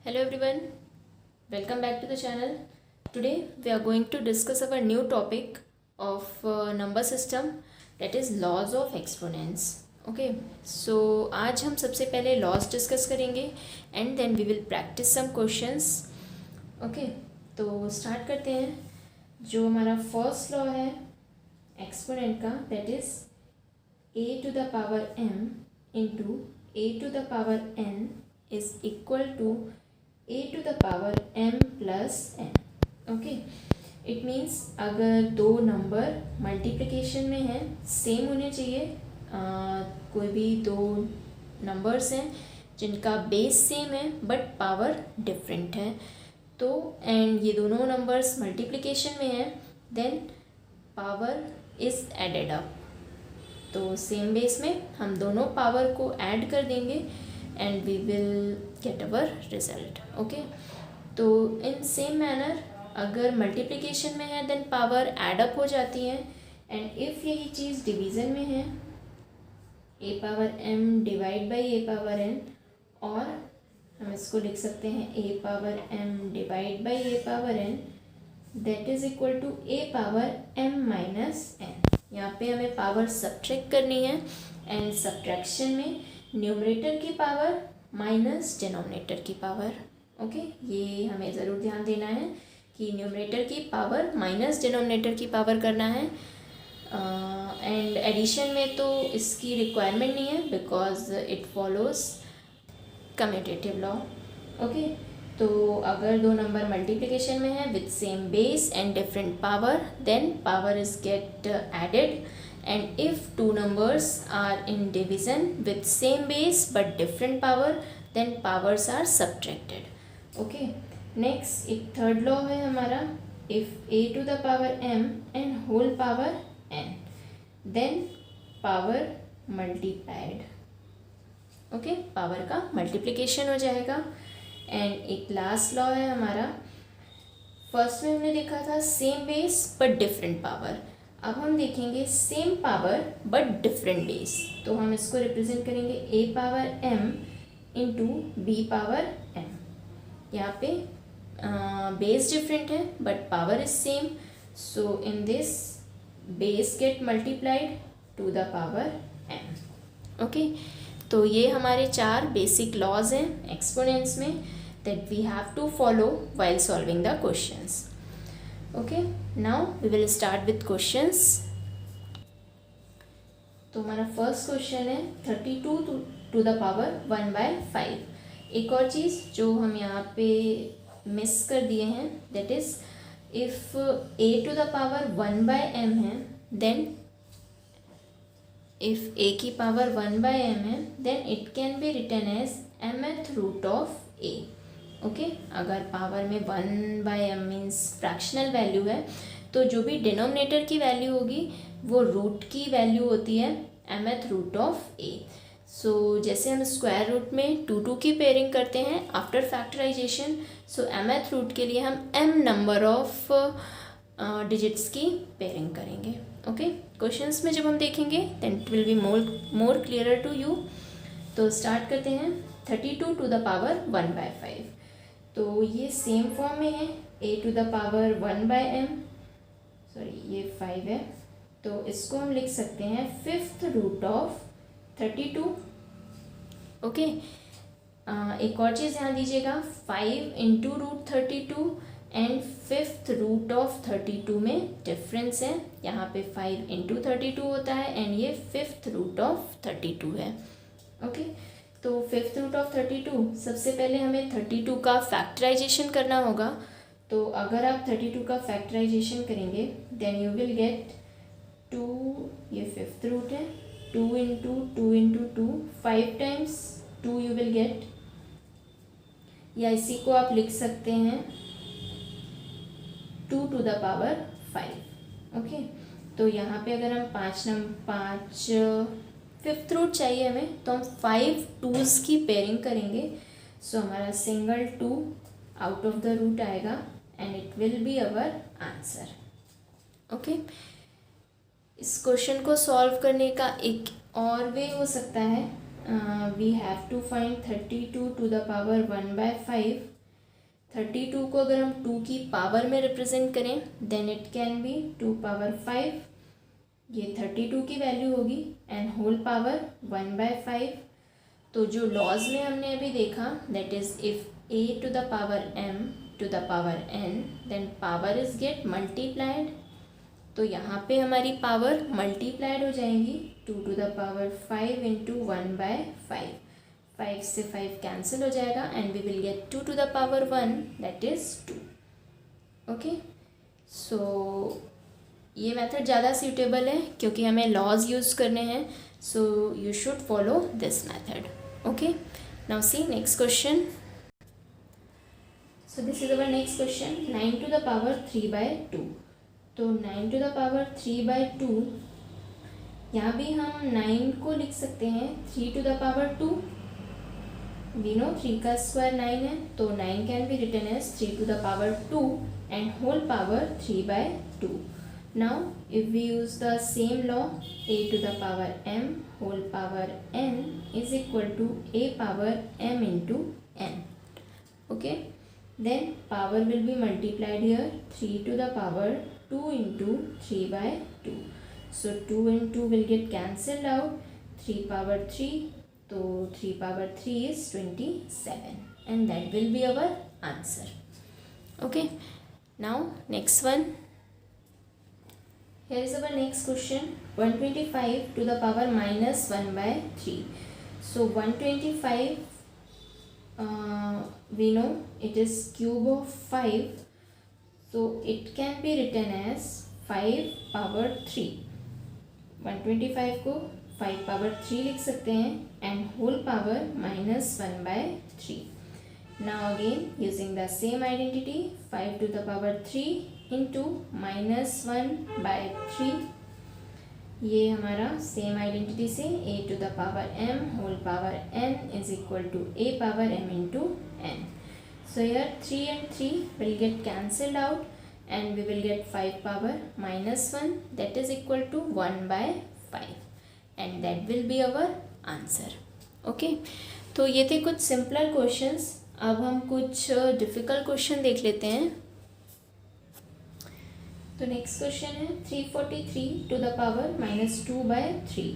Hello everyone, welcome back to the channel. Today we are going to discuss our new topic of number system, that is laws of exponents. Okay, so आज हम सबसे पहले laws discuss करेंगे and then we will practice some questions. Okay, तो start करते हैं. जो हमारा first law है exponent का, that is a to the power m into a to the power n is equal to a to the power m plus n. Okay, it means अगर दो number multiplication में हैं same होने चाहिए. कोई भी दो नंबर्स हैं जिनका बेस सेम है बट पावर डिफरेंट है, तो एंड ये दोनों नंबर्स मल्टीप्लिकेशन में हैं, then power is added up. तो सेम बेस में हम दोनों पावर को ऐड कर देंगे and we will get our result. Okay, तो इन सेम मैनर अगर मल्टीप्लिकेशन में है देन पावर ऐड अप हो जाती है, एंड इफ़ यही चीज़ डिवीज़न में है a power m divide by a power n, और हम इसको लिख सकते हैं a power m divide by a power n, that is equal to a power m minus n. यहाँ पे हमें पावर सब्ट्रैक्ट करनी है एंड सब्ट्रैक्शन में न्यूमरेटर की पावर माइनस डिनोमिनेटर की पावर. ओके, ये हमें ज़रूर ध्यान देना है कि न्यूमरेटर की पावर माइनस डिनोमिनेटर की पावर करना है. एंड एडिशन में तो इसकी रिक्वायरमेंट नहीं है because it follows commutative law. Okay, तो अगर दो नंबर मल्टीप्लिकेशन में है with same base and different power, then power is get added. And if two numbers are in division with same base but different power, then powers are subtracted. Okay, next एक third law है हमारा, if a to the power m and whole power n, then power multiplied. Okay, power का multiplication हो जाएगा. and एक last law है हमारा, first में हमने देखा था same base but different power. अब हम देखेंगे same power but different base, तो हम इसको रिप्रेजेंट करेंगे a power m into b power m. यहाँ पे बेस डिफरेंट है but power is same, so in this base get multiplied to the power m. Okay, तो ये हमारे चार बेसिक लॉज हैं एक्सपोनेंट्स में that we have to follow while solving the questions. Okay, now we will start with questions. तो हमारा first question है 32 to the power 1/5. एक और चीज़ जो हम यहाँ पे मिस कर दिए हैं, that is if a to the power 1/m है, देन इफ़ a की पावर 1/m है, then it can be written as mth root of a. Okay, अगर पावर में 1/m मीन्स फ्रैक्शनल वैल्यू है, तो जो भी डिनोमिनेटर की वैल्यू होगी वो रूट की वैल्यू होती है mth रूट ऑफ a. सो जैसे हम स्क्वायर रूट में 2 की पेयरिंग करते हैं after factorisation, so mth root के लिए हम m नंबर ऑफ डिजिट्स की पेयरिंग करेंगे. ओके, क्वेश्चंस में जब हम देखेंगे then it will be more clearer to you. तो स्टार्ट करते हैं 32 टू द पावर 1/5. तो ये सेम फॉर्म में है a to the power 1/m, sorry ये 5 है, तो इसको हम लिख सकते हैं फिफ्थ रूट ऑफ 32. ओके, एक और चीज़ ध्यान दीजिएगा, 5 into root 32 and fifth root of 32 में डिफरेंस है. यहाँ पे 5 इंटू 32 होता है एंड ये फिफ्थ रूट ऑफ 32 है. ओके, तो फिफ्थ रूट ऑफ 32, सबसे पहले हमें 32 का फैक्टराइजेशन करना होगा. तो अगर आप 32 का फैक्टराइजेशन करेंगे देन यू विल गेट 2, ये फिफ्थ रूट है, 2 into 2 into 2, 5 times 2 you will gate, या इसी को आप लिख सकते हैं 2 टू द पावर 5. ओके, तो यहाँ पे अगर हम 5 फिफ्थ रूट चाहिए हमें, तो हम 5 2s की पेयरिंग करेंगे. सो हमारा single 2 out of the root आएगा and it will be our answer. Okay, इस क्वेश्चन को सॉल्व करने का एक और वे हो सकता है, we have to find 32 to the power 1/5 32 को अगर हम 2 की पावर में रिप्रेजेंट करें then it can be 2 power 5, ये 32 की वैल्यू होगी, एंड होल पावर 1/5। तो जो लॉज में हमने अभी देखा that is if a to the power m to the power n then power is get multiplied। तो यहाँ पे हमारी पावर मल्टीप्लाइड हो जाएंगी 2 to the power 5 into 1/5, 5 से 5 कैंसिल हो जाएगा and we will get 2 to the power 1 that is 2। Okay, so ये मेथड ज़्यादा सूटेबल है क्योंकि हमें लॉज यूज़ करने हैं, so you should follow this method. Okay, now see next question. So this is our next question, 9 to the power 3/2। तो 9 to the power 3/2, यहाँ भी हम 9 को लिख सकते हैं 3 to the power 2। We know 3 का स्क्वायर 9 है, तो 9 can be written as 3 to the power 2 and whole power 3/2। Now if we use the same law, a to the power m whole power n is equal to a power m into n। Okay, then power will be multiplied here, 3 to the power 2 into 3/2। So 2 and 2 will get cancelled out, 3 power 3, so 3 power 3 is 27 and that will be our answer। Okay, now next one, here is our next question, 125 to the power minus 1/3। So 125 we know it is cube of 5, so it can be written as 5 power 3। 125 को 5 power 3 लिख सकते हैं and whole power minus 1/3। Now again using the same identity, 5 to the power 3 into minus 1/3, ये हमारा same identity से a to the power m whole power n is equal to a power m into n। So here 3 and 3 will get cancelled out and we will get 5 power minus 1 that is equal to 1/5 and that will be our answer। Okay, तो ये थे कुछ simpler questions. अब हम कुछ difficult question देख लेते हैं। तो नेक्स्ट क्वेश्चन है 343 टू द पावर माइनस 2/3।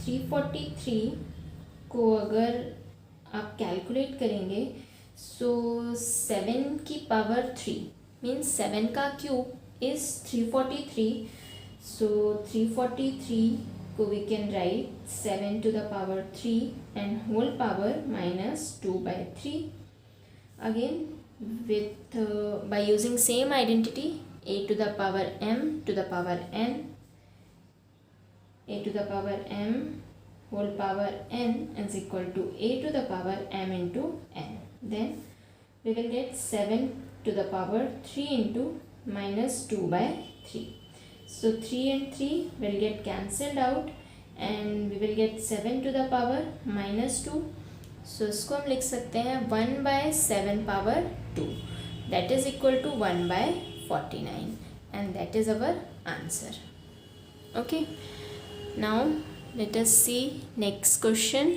343 को अगर आप कैलकुलेट करेंगे सो 7 की पावर 3 मीन्स 7 का क्यूब इज़ 343। सो 343 को we can write 7 to the power 3 and whole power minus 2/3। Again with by using same identity, a to the power m to the power n, a to the power m whole power n is equal to a to the power m into n। Then we will get 7 to the power 3 into minus 2/3। So 3 and 3 will get cancelled out and we will get 7 to the power minus 2। सो इसको हम लिख सकते हैं 1/7 power 2 that is equal to 1/49 and that is our answer. Okay, now let us see next question.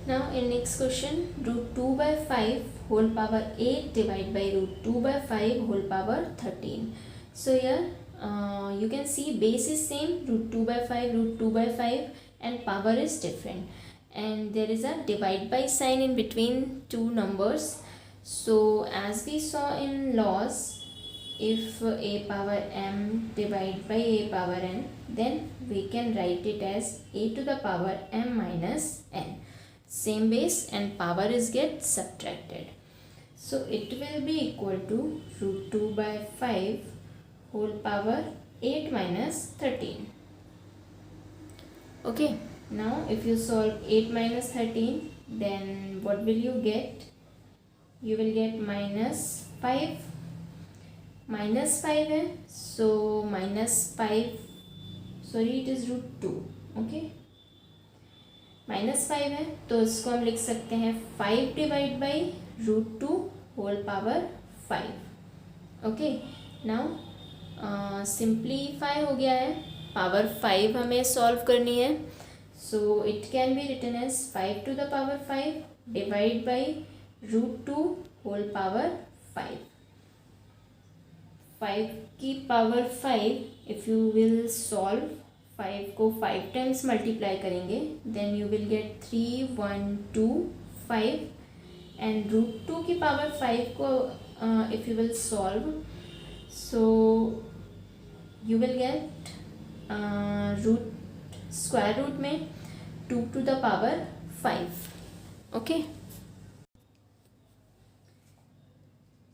Now in next question √2/5 whole power 8 divide by √2/5 whole power 13। So here you can see base is same, √2/5 and power is different and there is a divide by sign in between two numbers। So as we saw in laws, if a power m divide by a power n then we can write it as a to the power m minus n, same base and power is get subtracted। So it will be equal to √2/5 whole power 8 minus 13। Okay, now if you solve 8 minus 13 then what will you get? You will get minus 5। minus 5 है, so minus 5, sorry it is √2। okay, minus 5 है तो इसको हम लिख सकते हैं 5 divide by √2 whole power 5। Okay, now simplify हो गया है, पावर 5 हमें सॉल्व करनी है। So it can be written as 5 to the power 5 divide by √2 whole power 5. 5 की power 5 if you will solve 5 को 5 टाइम्स मल्टीप्लाई करेंगे then you will get 3, 1, 2, 5 and √2 की पावर 5 को if you will solve so you will get root square root में 2 to the power 5. Okay,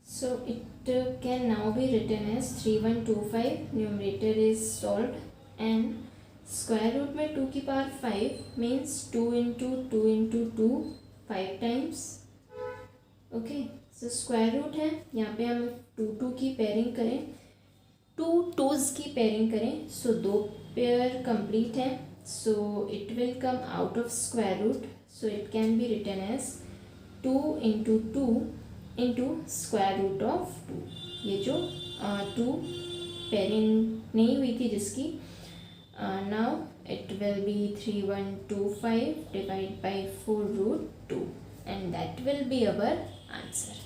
so it can now be written as 3125. numerator is solved and square root में 2 की power 5 means 2 into 2 into 2 5 times. Okay, so square root है, यहाँ पे हम 2 की pairing करें, 2 2s की पेयरिंग करें, सो 2 पेयर कंप्लीट है, so it will come out of square root, so it can be written as 2 into 2 into square root of 2. ये जो 2 पेयरिंग नहीं हुई थी जिसकी, now it will be 3125 divided by 4 root 2 and that will be our answer.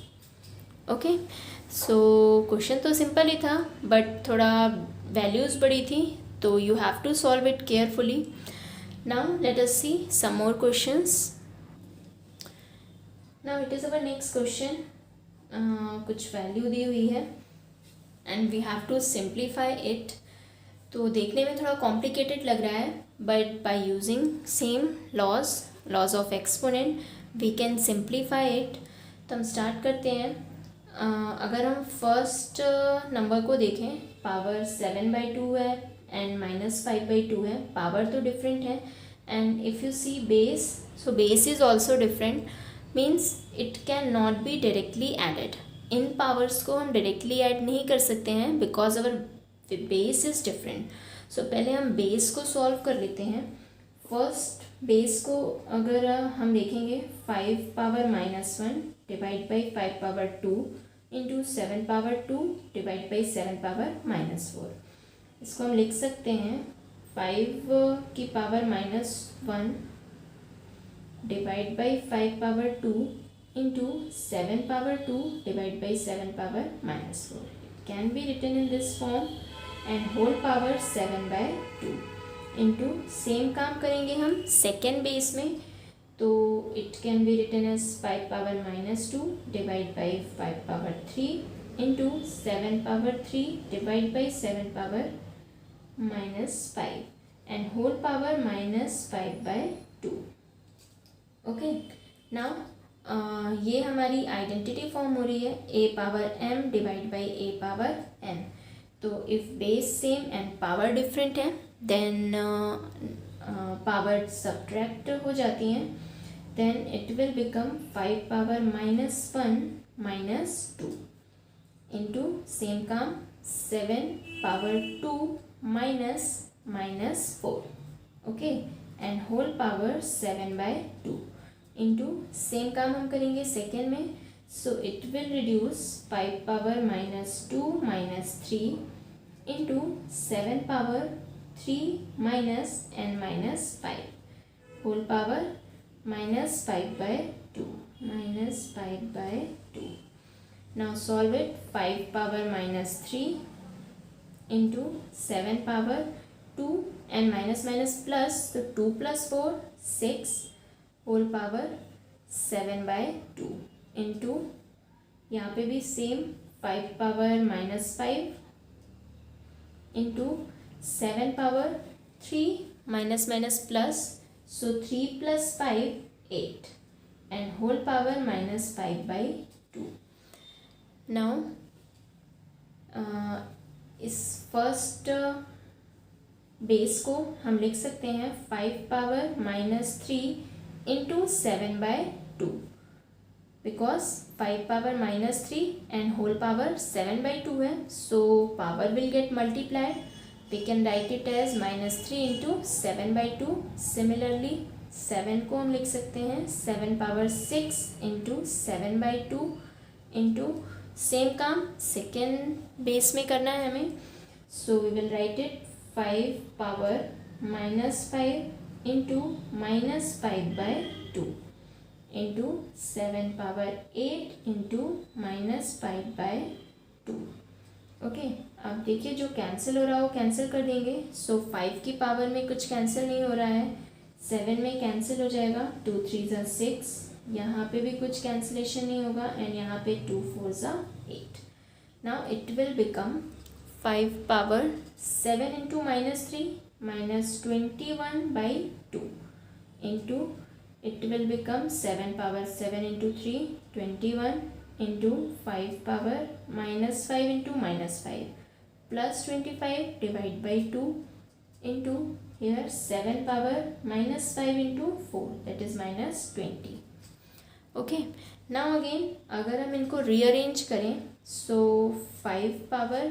Okay, so question तो simple ही था but थोड़ा values बड़ी थी, तो you have to solve it carefully. Now let us see some more questions. Now it is our next question. कुछ value दी हुई है and we have to simplify it. तो देखने में थोड़ा complicated लग रहा है but by using same laws of exponent we can simplify it. तो हम स्टार्ट करते हैं. अगर हम फर्स्ट नंबर को देखें, पावर 7/2 है एंड -5/2 है, पावर तो डिफरेंट है and if you see base, so base is also different, means it can not be directly added. इन पावर्स को हम डायरेक्टली ऐड नहीं कर सकते हैं because our base is different. So पहले हम बेस को सॉल्व कर लेते हैं. फर्स्ट बेस को अगर हम देखेंगे 5 power -1 divide by 5 power 2 into 7 power 2 divide by 7 power -4. इसको हम लिख सकते हैं 5 की power -1 divide by 5 power 2 into 7 power 2 divide by 7 power -4. It can be written in this form and whole power 7/2 into same काम करेंगे हम सेकेंड बेस में, तो it can be written as 5 power -2 divide by 5 power 3 into 7 power 3 divide by 7 power -5 and whole power -5/2. Okay, now ये हमारी identity form हो रही है a power m divide by a power n. तो if base same and power different है then power subtract हो जाती हैं, then it will become 5 power -1 -2 into same काम 7 power 2 -4. Okay, and whole power 7/2 into same काम हम करेंगे second में, so it will reduce 5 power -2 -3 into 7 power 3 and -5 whole power -5/2 -5/2. Now solve it. 5 power -3 into 7 power 2 and minus plus, so 2 plus 4 6 whole power 7/2 into यहाँ पे भी same 5 power -5 into 7 power 3 minus plus, so 3 plus 5 8 and whole power -5/2. now इस first base को हम लिख सकते हैं 5 power -3 into 7/2 because 5 power -3 and whole power 7/2 है, so power will get multiplied. We can write it as -3 into 7/2. Similarly 7 को हम लिख सकते हैं 7 पावर 6 इंटू 7/2 इंटू सेम काम सेकेंड बेस में करना है हमें, so we will write it 5 power -5 into -5/2 into 7 power 8 into -5/2। Okay, अब देखिए जो कैंसिल हो रहा है वो कैंसिल कर देंगे। सो 5 की पावर में कुछ कैंसिल नहीं हो रहा है, 7 में कैंसिल हो जाएगा, 2 3 ज़ा 6, यहाँ पे भी कुछ कैंसिलेशन नहीं होगा, एंड यहाँ पे 2 4 ज़ा 8। Now it will become 5 power 7 into -3 -21/2 into it will become 7 power 7 into 3 21 into 5 power -5 into -5 plus 25 divide by 2 into here 7 power -5 into 4 that is -20। okay, now again अगर हम इनको rearrange करें so 5 power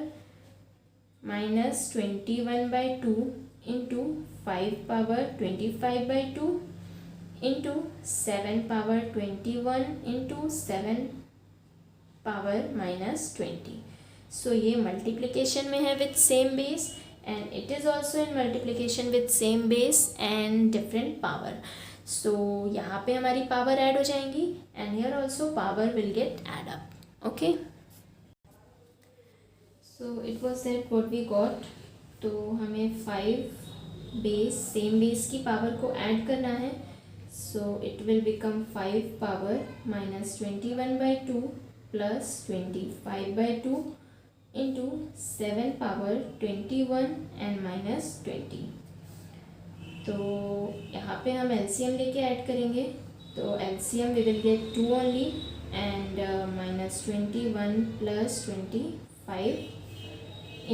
-21/2 into 5 power 25/2 into 7 power 21 into 7 power -20। so ये multiplication में है with same base and it is also in multiplication with same base and different power। so यहाँ पे हमारी power add हो जाएंगी and here also power will get add up। okay, so it was that what we got। तो हमें 5 base same base की power को add करना है। so it will become 5 power -21/2 plus 25/2 into 7 power 21 and -20। तो यहाँ पे हम LCM लेके ऐड करेंगे, तो LCM we will get 2 only and -21 plus 25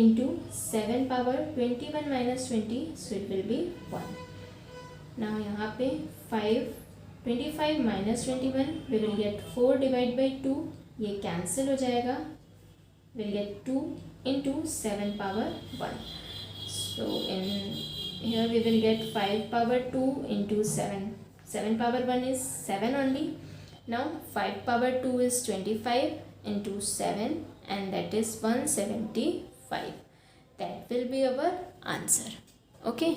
into 7 power 21 -20 so it will be 1। now यहाँ पे 25 -21 we will get 4 divide by 2, ये कैंसिल हो जाएगा, we will get 2 into 7 power 1। so in here we will get 5 power 2 into 7 power 1 is 7 only। now 5 power 2 is 25 into 7 and that is 175। that will be our answer। okay,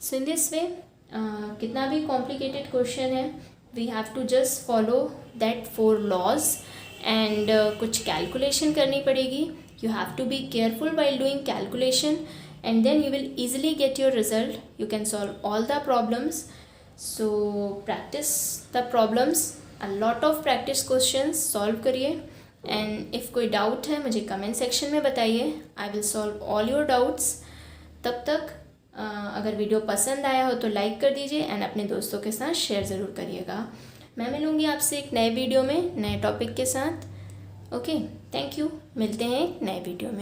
so in this way कितना भी complicated question है we have to just follow that 4 laws and कुछ calculation करनी पड़ेगी। You have to be careful while doing calculation and then you will easily get your result. You can solve all the problems. So practice the problems, a lot of practice questions solve करिए and if कोई doubt है मुझे comment section में बताइए, I will solve all your doubts. तब तक अगर video पसंद आया हो तो लाइक कर दीजिए एंड अपने दोस्तों के साथ शेयर ज़रूर करिएगा। मैं मिलूँगी आपसे एक नए वीडियो में नए टॉपिक के साथ। ओके, थैंक यू, मिलते हैं एक नए वीडियो में।